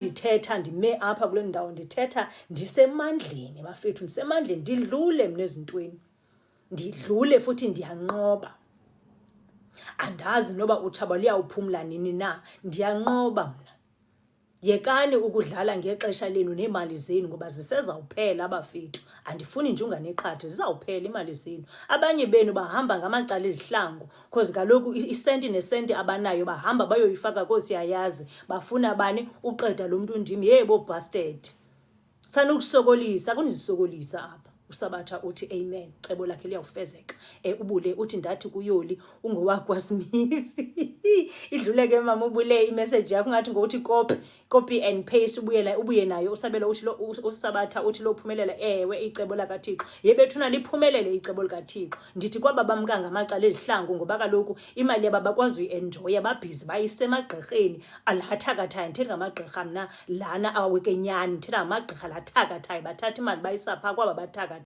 ndithetha ndime apha kule ndawo ndithetha ndisemandleni bafethu, ndisemandleni, ndidlule mna ezintweni, ndidlule futhi ndiyanqoba. Andazi noba utshaba luyawuphumla nini na, ndiyanqoba mna. Yekani ukudlala ngexesha lenu neemali zenu ngoba zisezawuphela abafethu. Andifuni nje unganeqhathi, zizawuphela imali zenu. Abanye benu bahamba ngamacala ezihlangu because kaloku isenti nesenti abanayo bahamba bayoyifaka koosiyayazi, bafuna bani uqeda lo mntu ndim. Yebo bastard, sanukusokolisa, kunizisokolisa apha. uSabatha uthi amen, cebo lakhe liyawufezeka. Ubule uthi ndathi kuYoli ungowakwaSmith. Idluleke mama, ubule imessage yakho ngathi ngokuthi copy and paste, ubuye nayo usabela uthi uSabatha uthi lo phumelela. Ewe, icebo lakaThixo yebethuna liphumelele icebo likaThixo. Ndithi kwaba bamka ngamacala ezihlangu ngoba kaloku imali yaba bakwazi uyenjoya, babhizi bayisemagqirheni alathakathayo. Ndithetha ngamagqirha mna lana awekenyani, ndithetha ngamagqirha lathakathayo, bathatha imali bayisapha kwaba bathakathayo.